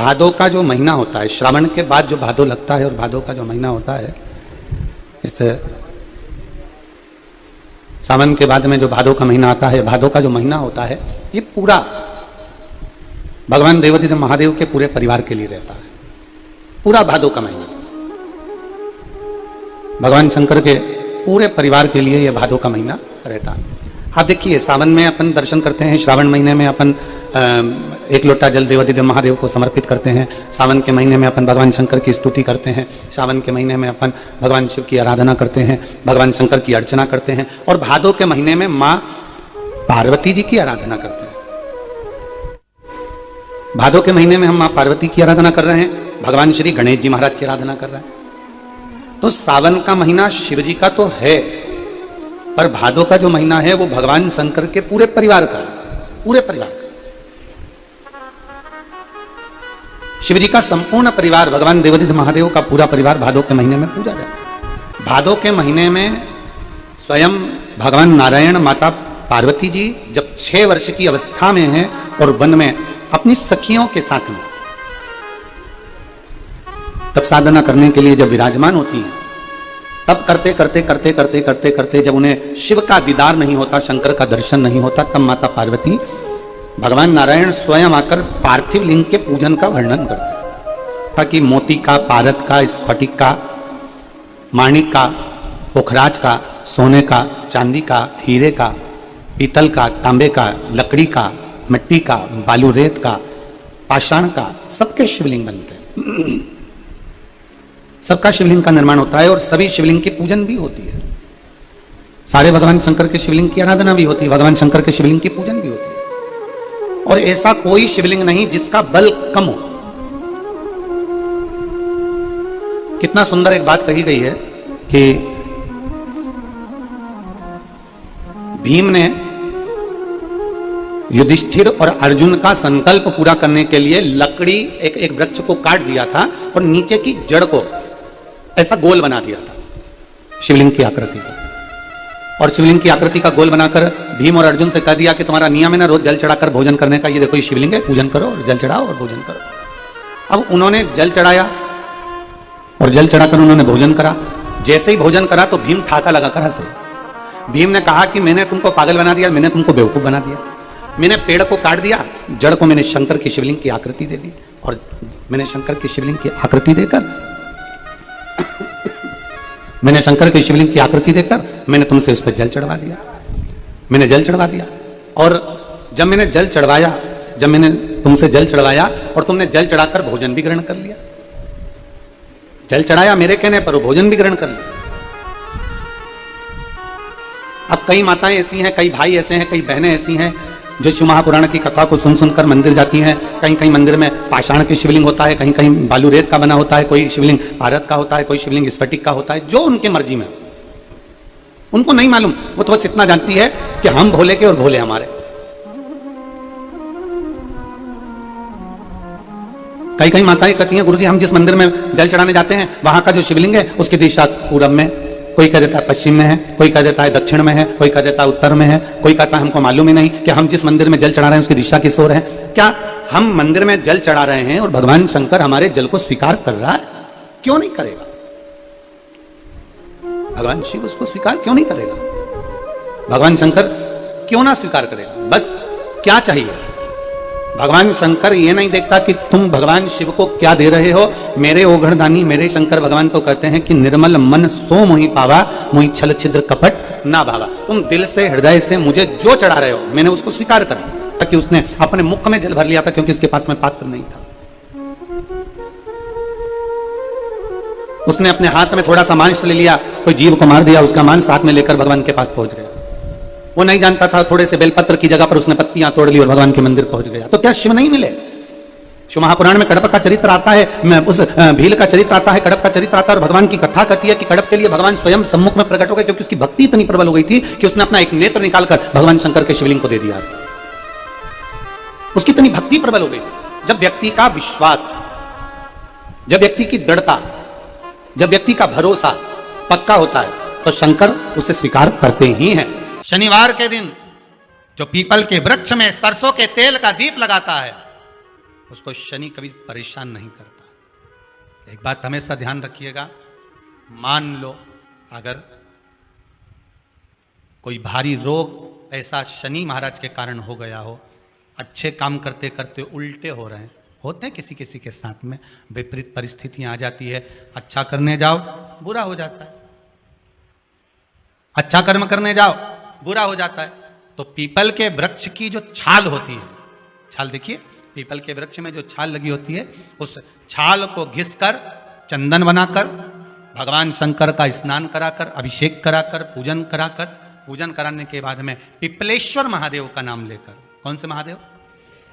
भादो का जो महीना होता है, श्रावण के बाद जो भादो लगता है और भादो का जो महीना होता है, इस सावन के बाद में जो भादो का महीना आता है, भादो का जो महीना होता है, ये पूरा भगवान देवाधिदेव महादेव के पूरे परिवार के लिए रहता है। पूरा भादो का महीना भगवान शंकर के पूरे परिवार के लिए यह भादो का महीना रहता है। आप देखिए, सावन में अपन दर्शन करते हैं, श्रावण महीने में अपन 1 लोटा जल देवाधिदेव महादेव को समर्पित करते हैं, सावन के महीने में अपन भगवान शंकर की स्तुति करते हैं, सावन के महीने में अपन भगवान शिव की आराधना करते हैं, भगवान शंकर की अर्चना करते हैं, और भादो के महीने में माँ पार्वती जी की आराधना करते हैं। भादो के महीने में हम माँ पार्वती की आराधना कर रहे हैं, भगवान श्री गणेश जी महाराज की आराधना कर रहे हैं। तो सावन का महीना शिव जी का तो है, पर भादो का जो महीना है वो भगवान शंकर के पूरे परिवार का, पूरे परिवार का। शिव जी का संपूर्ण परिवार, भगवान देवाधिदेव महादेव का पूरा परिवार भादो के महीने में पूजा जाता है। भादो के महीने में स्वयं भगवान नारायण, माता पार्वती जी जब 6 वर्ष की अवस्था में हैं और वन में अपनी सखियों के साथ में तब साधना करने के लिए जब विराजमान होती हैं, तब करते करते करते करते करते करते जब उन्हें शिव का दीदार नहीं होता, शंकर का दर्शन नहीं होता, तब माता पार्वती, भगवान नारायण स्वयं आकर पार्थिव लिंग के पूजन का वर्णन करते हैं, ताकि मोती का, पारद का, स्फटिक का, माणिक का, पोखराज का, सोने का, चांदी का, हीरे का, पीतल का, तांबे का, लकड़ी का, मिट्टी का, बालू रेत का, पाषाण का, सबके शिवलिंग बनते हैं। सबका शिवलिंग का निर्माण होता है और सभी शिवलिंग की पूजन भी होती है। सारे भगवान शंकर के शिवलिंग की आराधना भी होती है, भगवान शंकर के शिवलिंग की पूजन भी होती है। और ऐसा कोई शिवलिंग नहीं जिसका बल कम हो। कितना सुंदर एक बात कही गई है कि भीम ने युधिष्ठिर और अर्जुन का संकल्प पूरा करने के लिए लकड़ी, एक वृक्ष को काट दिया था और नीचे की जड़ को ऐसा गोल बना दिया था शिवलिंग की आकृति का। और शिवलिंग की आकृति का गोल बनाकर भीम और अर्जुन से कह दिया कि तुम्हारा नियम है ना रोज जल चढ़ाकर भोजन करने का, ये देखो ये शिवलिंग है, पूजन करो और जल चढ़ाओ और भोजन करो। अब उन्होंने जल चढ़ाया और जल चढ़ाकर उन्होंने भोजन करा। जैसे ही भोजन करा तो भीम ठाका लगाकर हंसे। भीम ने कहा कि मैंने तुमको पागल बना दिया, मैंने तुमको बेवकूफ बना दिया, मैंने पेड़ को काट दिया, जड़ को मैंने शंकर की शिवलिंग की आकृति दे दी, और मैंने शंकर की शिवलिंग की आकृति देकर मैंने तुमसे उस पर जल चढ़वा दिया, मैंने जल चढ़वा दिया। और जब मैंने जल चढ़वाया, जब मैंने तुमसे जल चढ़वाया और तुमने जल चढ़ाकर भोजन भी ग्रहण कर लिया, जल चढ़ाया मेरे कहने पर, भोजन भी ग्रहण कर लिया। अब कई माताएं ऐसी हैं, कई भाई ऐसे हैं, कई बहनें ऐसी हैं जो शिव महापुराण की कथा को सुन सुनकर मंदिर जाती हैं। कहीं कहीं मंदिर में पाषाण की शिवलिंग होता है, कहीं कहीं बालू रेत का बना होता है, कोई शिवलिंग पारद का होता है, कोई शिवलिंग स्फटिक का होता है, जो उनकी मर्जी में। उनको नहीं मालूम, वो तो बस इतना जानती है कि हम भोले के और भोले हमारे। कई कई माताएं कहती हैं, गुरुजी हम जिस मंदिर में जल चढ़ाने जाते हैं वहां का जो शिवलिंग है उसकी दिशा पूरब में, कोई कह देता है पश्चिम में है, कोई कह देता है दक्षिण में है, कोई कह देता है उत्तर में है, कोई कहता है हमको मालूम ही नहीं कि हम जिस मंदिर में जल चढ़ा रहे हैं उसकी दिशा किस ओर है। क्या हम मंदिर में जल चढ़ा रहे हैं और भगवान शंकर हमारे जल को स्वीकार कर रहा है? क्यों नहीं करेगा? भगवान शिव उसको स्वीकार क्यों नहीं करेगा? भगवान शंकर क्यों ना स्वीकार करेगा? बस क्या चाहिए? भगवान शंकर ये नहीं देखता कि तुम भगवान शिव को क्या दे रहे हो। मेरे ओघड़दानी, मेरे शंकर भगवान तो कहते हैं कि निर्मल मन सो मोहि पावा, मोहि छल छिद्र कपट ना भावा। तुम दिल से, हृदय से मुझे जो चढ़ा रहे हो मैंने उसको स्वीकार करा। ताकि उसने अपने मुख में जल भर लिया था क्योंकि उसके पास में पात्र नहीं था। उसने अपने हाथ में थोड़ा सा मांस ले लिया, कोई जीव को मार दिया, उसका मांस हाथ में लेकर भगवान के पास पहुंच गया। वो नहीं जानता था, थोड़े से बेलपत्र की जगह पर उसने पत्तियां तोड़ ली और भगवान के मंदिर पहुंच गया। तो क्या शिव नहीं मिले? शिव महापुराण में कडप का चरित्र आता है, उस भील का चरित्र आता है, कडप का चरित्र आता है, और भगवान की कथा कहती है कि कडप के लिए भगवान स्वयं सम्मुख में प्रकट हो गए क्योंकि उसकी भक्ति इतनी प्रबल हो गई थी कि उसने अपना एक नेत्र निकालकर भगवान शंकर के शिवलिंग को दे दिया। उसकी इतनी भक्ति प्रबल हो गई। जब व्यक्ति का विश्वास, जब व्यक्ति की दृढ़ता, जब व्यक्ति का भरोसा पक्का होता है तो शंकर उसे स्वीकार करते ही हैं। शनिवार के दिन जो पीपल के वृक्ष में सरसों के तेल का दीप लगाता है उसको शनि कभी परेशान नहीं करता। एक बात हमेशा ध्यान रखिएगा, मान लो अगर कोई भारी रोग ऐसा शनि महाराज के कारण हो गया हो, अच्छे काम करते करते उल्टे हो रहे हैं, होते हैं किसी किसी के साथ में, विपरीत परिस्थितियां आ जाती है, अच्छा करने जाओ बुरा हो जाता है, अच्छा कर्म करने जाओ बुरा हो जाता है। तो पीपल के वृक्ष की जो छाल होती है, छाल देखिए, पीपल के वृक्ष में जो छाल लगी होती है, उस छाल को घिसकर चंदन बनाकर भगवान शंकर का स्नान कराकर, अभिषेक कराकर, पूजन कराकर, पूजन कराने के बाद में पिपलेश्वर महादेव का नाम लेकर, कौन से महादेव?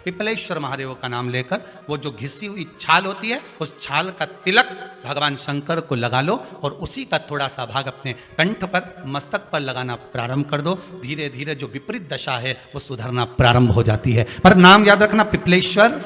पिपलेश्वर महादेव का नाम लेकर वो जो घिसी हुई छाल होती है, उस छाल का तिलक भगवान शंकर को लगा लो और उसी का थोड़ा सा भाग अपने कंठ पर, मस्तक पर लगाना प्रारंभ कर दो। धीरे धीरे जो विपरीत दशा है वो सुधरना प्रारंभ हो जाती है। पर नाम याद रखना, पिपलेश्वर,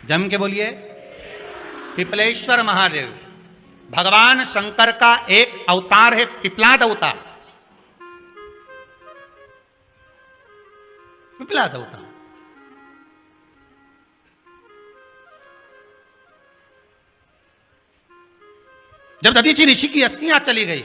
जम के बोलिए, पिपलेश्वर महादेव भगवान शंकर का एक अवतार है, पिपलाद अवतार, पिपलाद अवतार। जब दधीचि ऋषि की अस्थियां चली गई,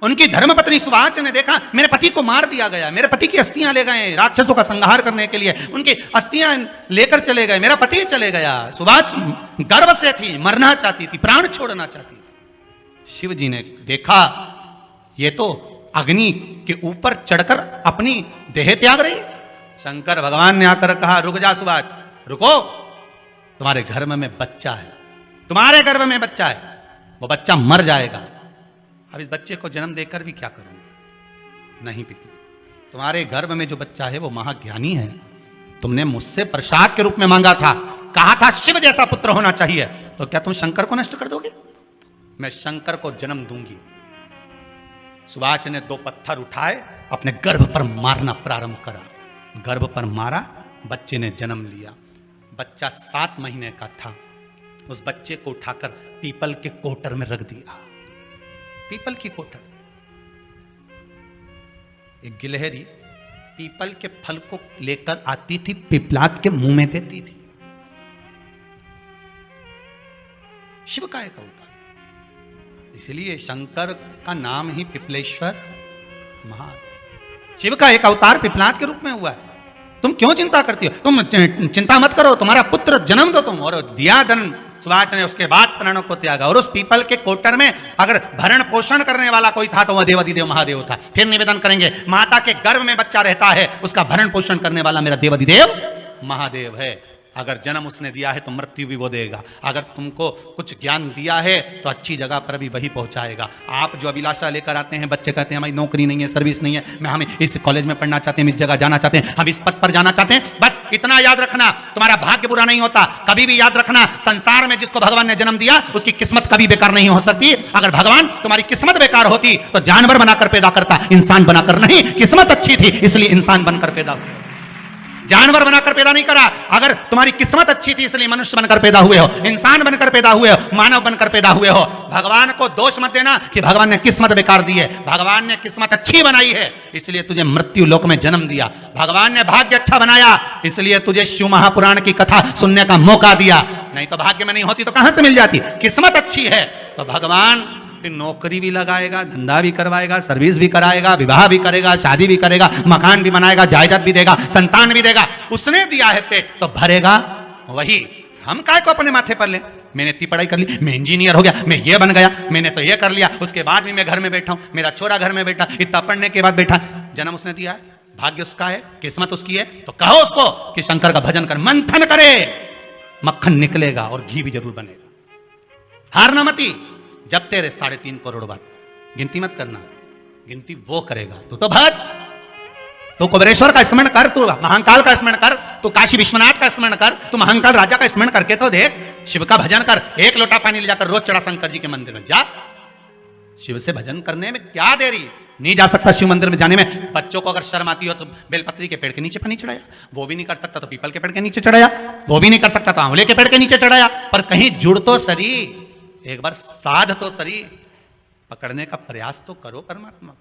उनकी धर्मपत्नी सुवाच ने देखा मेरे पति को मार दिया गया, मेरे पति की अस्थियां ले गए राक्षसों का संहार करने के लिए, उनकी अस्थियां लेकर चले गए, मेरा पति चले गया। सुवाच गर्व से थी, मरना चाहती थी, प्राण छोड़ना चाहती थी। शिव जी ने देखा ये तो अग्नि के ऊपर चढ़कर अपनी देह त्याग रही। शंकर भगवान ने आकर कहा रुक जा सुवाच, रुको, तुम्हारे गर्भ में बच्चा है, तुम्हारे गर्भ में बच्चा है, वो बच्चा मर जाएगा। अब इस बच्चे को जन्म देकर भी क्या करूंगी? नहीं पिपली, तुम्हारे गर्भ में जो बच्चा है वो महाज्ञानी है, तुमने मुझसे प्रसाद के रूप में मांगा था, कहा था शिव जैसा पुत्र होना चाहिए, तो क्या तुम शंकर को नष्ट कर दोगे? मैं शंकर को जन्म दूंगी। सुवाच ने 2 पत्थर उठाए, अपने गर्भ पर मारना प्रारंभ करा, गर्भ पर मारा, बच्चे ने जन्म लिया। बच्चा 7 महीने का था। उस बच्चे को उठाकर पीपल के कोटर में रख दिया। पीपल की कोटर, एक गिलहरी पीपल के फल को लेकर आती थी, पिपलाद के मुंह में देती थी। शिव का एक अवतार, इसलिए शंकर का नाम ही पिपलेश्वर महादेव। शिव का एक अवतार पिपलाद के रूप में हुआ है। तुम क्यों चिंता करती हो? तुम चिंता मत करो, तुम्हारा पुत्र जन्म दो तुम। और दिया धन सुवाच ने, उसके बाद प्राणों को त्यागा। और उस पीपल के कोटर में अगर भरण पोषण करने वाला कोई था तो वह देवाधिदेव महादेव था। फिर निवेदन करेंगे, माता के गर्भ में बच्चा रहता है, उसका भरण पोषण करने वाला मेरा देवाधिदेव महादेव है। अगर जन्म उसने दिया है तो मृत्यु भी वो देगा। अगर तुमको कुछ ज्ञान दिया है तो अच्छी जगह पर भी वही पहुंचाएगा। आप जो अभिलाषा लेकर आते हैं, बच्चे कहते हैं हमारी नौकरी नहीं है, सर्विस नहीं है, हम इस कॉलेज में पढ़ना चाहते हैं, इस जगह जाना चाहते हैं, हम इस पद पर जाना चाहते हैं, बस इतना याद रखना, तुम्हारा भाग्य बुरा नहीं होता। कभी भी याद रखना, संसार में जिसको भगवान ने जन्म दिया उसकी किस्मत कभी बेकार नहीं हो सकती। अगर भगवान तुम्हारी किस्मत बेकार होती तो जानवर बनाकर पैदा करता, इंसान बनाकर नहीं। किस्मत अच्छी थी इसलिए इंसान बनकर पैदा हुआ, जानवर बनाकर पैदा नहीं करा। अगर तुम्हारी किस्मत अच्छी थी इसलिए मनुष्य बनकर पैदा हुए हो, इंसान बनकर पैदा हुए हो, मानव बनकर पैदा हुए हो। भगवान को दोष मत देना कि भगवान ने किस्मत बेकार दी है। भगवान ने किस्मत अच्छी बनाई है इसलिए तुझे मृत्यु लोक में जन्म दिया। भगवान ने भाग्य अच्छा बनाया इसलिए तुझे शिव महापुराण की कथा सुनने का मौका दिया। नहीं तो भाग्य में नहीं होती तो कहां से मिल जाती? किस्मत अच्छी है तो भगवान फिर नौकरी भी लगाएगा, धंधा भी करवाएगा, सर्विस भी कराएगा, विवाह भी करेगा, शादी भी करेगा, मकान भी बनाएगा, जायदाद भी देगा, संतान भी देगा। उसने दिया है पेट तो भरेगा वही। हम काय को अपने माथे पर ले? मैंने इतनी पढ़ाई कर ली, मैं इंजीनियर हो गया, मैं ये बन गया, मैंने तो ये कर लिया, उसके बाद भी मैं घर में बैठा हूं, मेरा छोरा घर में बैठा, इतना पढ़ने के बाद बैठा। जन्म उसने दिया है, भाग्य उसका है, किस्मत उसकी है, तो कहो उसको कि शंकर का भजन कर, मंथन करे, मक्खन निकलेगा और घी भी जरूर बनेगा। हारना मती। जब तेरे 3.5 करोड़ बार गिनती मत करना, गिनती वो करेगा। तो भज, तो कुबेरेश्वर का स्मरण कर, तू महाकाल का स्मरण कर, तू काशी विश्वनाथ का स्मरण कर, तू महाकाल राजा का स्मरण करके तो देख, शिव का भजन कर। 1 लोटा पानी ले जाकर रोज चढ़ा शंकर जी के मंदिर में जा। शिव से भजन करने में क्या देरी? नहीं जा सकता शिव मंदिर में जाने में? बच्चों को अगर शर्म आती हो तो बेलपत्री के पेड़ के नीचे पानी चढ़ाया, वो भी नहीं कर सकता तो पीपल के पेड़ के नीचे चढ़ाया, वो भी नहीं कर सकता तो आंवले के पेड़ के नीचे चढ़ाया। पर कहीं जुड़ तो सरी, एक बार साध तो सरी, पकड़ने का प्रयास तो करो परमात्मा।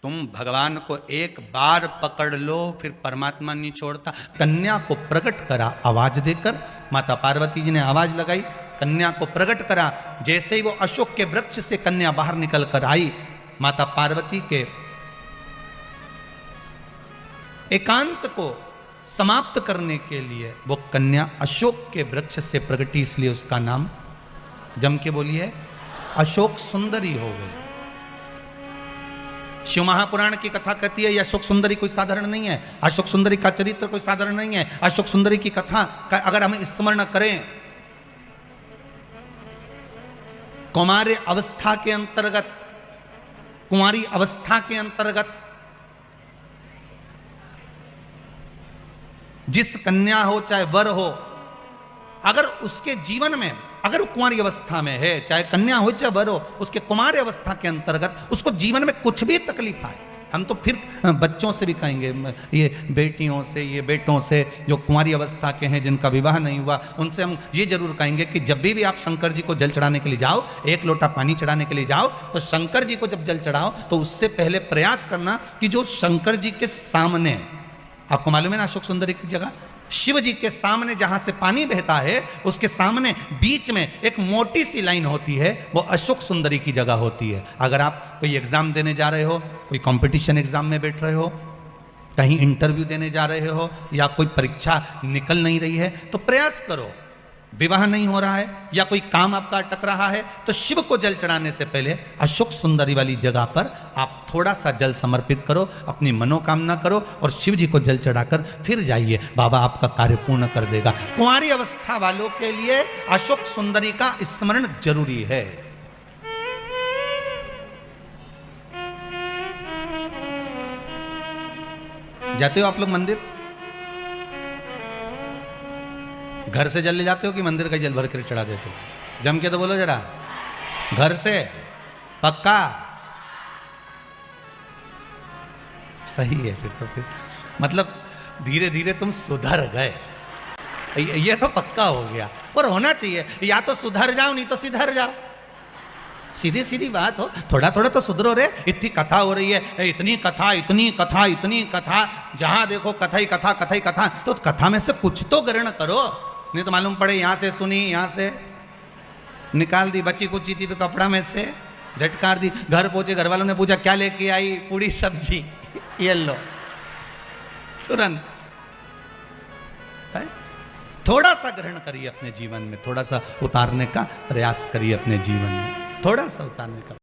तुम भगवान को एक बार पकड़ लो फिर परमात्मा नहीं छोड़ता। कन्या को प्रकट करा आवाज देकर, माता पार्वती जी ने आवाज लगाई, कन्या को प्रकट करा। जैसे ही वो अशोक के वृक्ष से कन्या बाहर निकल कर आई, माता पार्वती के एकांत को समाप्त करने के लिए वो कन्या अशोक के वृक्ष से प्रगटी, इसलिए उसका नाम जम के बोलिए अशोक सुंदरी हो गई। शिव महापुराण की कथा कहती है ये अशोक सुंदरी कोई साधारण नहीं है, अशोक सुंदरी का चरित्र कोई साधारण नहीं है। अशोक सुंदरी की कथा का अगर हम स्मरण करें, कुमारी अवस्था के अंतर्गत, कुमारी अवस्था के अंतर्गत जिस कन्या हो चाहे वर हो, अगर उसके जीवन में, अगर कुमारी अवस्था में है, चाहे कन्या हो चाहे वर हो, उसके कुमारी अवस्था के अंतर्गत उसको जीवन में कुछ भी तकलीफ आए, हम तो फिर बच्चों से भी कहेंगे, ये बेटियों से, ये बेटों से जो कुंवारी अवस्था के हैं जिनका विवाह नहीं हुआ, उनसे हम ये जरूर कहेंगे कि जब भी आप शंकर जी को जल चढ़ाने के लिए जाओ, एक लोटा पानी चढ़ाने के लिए जाओ, तो शंकर जी को जब जल चढ़ाओ तो उससे पहले प्रयास करना कि जो शंकर जी के सामने, आपको मालूम है ना अशोक सुंदरी की जगह, शिव जी के सामने जहां से पानी बहता है उसके सामने बीच में एक मोटी सी लाइन होती है, वो अशोक सुंदरी की जगह होती है। अगर आप कोई एग्जाम देने जा रहे हो, कोई कंपटीशन एग्जाम में बैठ रहे हो, कहीं इंटरव्यू देने जा रहे हो, या कोई परीक्षा निकल नहीं रही है, तो प्रयास करो, विवाह नहीं हो रहा है या कोई काम आपका अटक रहा है, तो शिव को जल चढ़ाने से पहले अशोक सुंदरी वाली जगह पर आप थोड़ा सा जल समर्पित करो, अपनी मनोकामना करो और शिव जी को जल चढ़ाकर फिर जाइए, बाबा आपका कार्य पूर्ण कर देगा। कुंवारी अवस्था वालों के लिए अशोक सुंदरी का स्मरण जरूरी है। जाते हो आप लोग मंदिर? घर से जल ले जाते हो कि मंदिर का जल भर कर चढ़ा देते हो? जम के तो बोलो जरा, घर से पक्का? सही है फिर तो, फिर मतलब धीरे धीरे तुम सुधर गए, ये तो पक्का हो गया। और होना चाहिए, या तो सुधर जाओ नहीं तो सिधर जाओ, सीधी सीधी बात हो, थोड़ा थोड़ा तो सुधरो रे। इतनी कथा हो रही है, इतनी कथा इतनी कथा इतनी कथा, जहां देखो कथा ही कथा कथा ही कथा, तो कथा में से कुछ तो ग्रहण करो, नहीं तो मालूम पड़े यहां से सुनी, यहां से निकाल दी, बची कुची थी तो कपड़ा में से झटकार दी, घर पहुंचे घर वालों ने पूछा क्या लेके आई, पूरी सब्जी, ये लो तुरंत। थोड़ा सा ग्रहण करिए अपने जीवन में, थोड़ा सा उतारने का प्रयास करिए अपने जीवन में, थोड़ा सा उतारने का।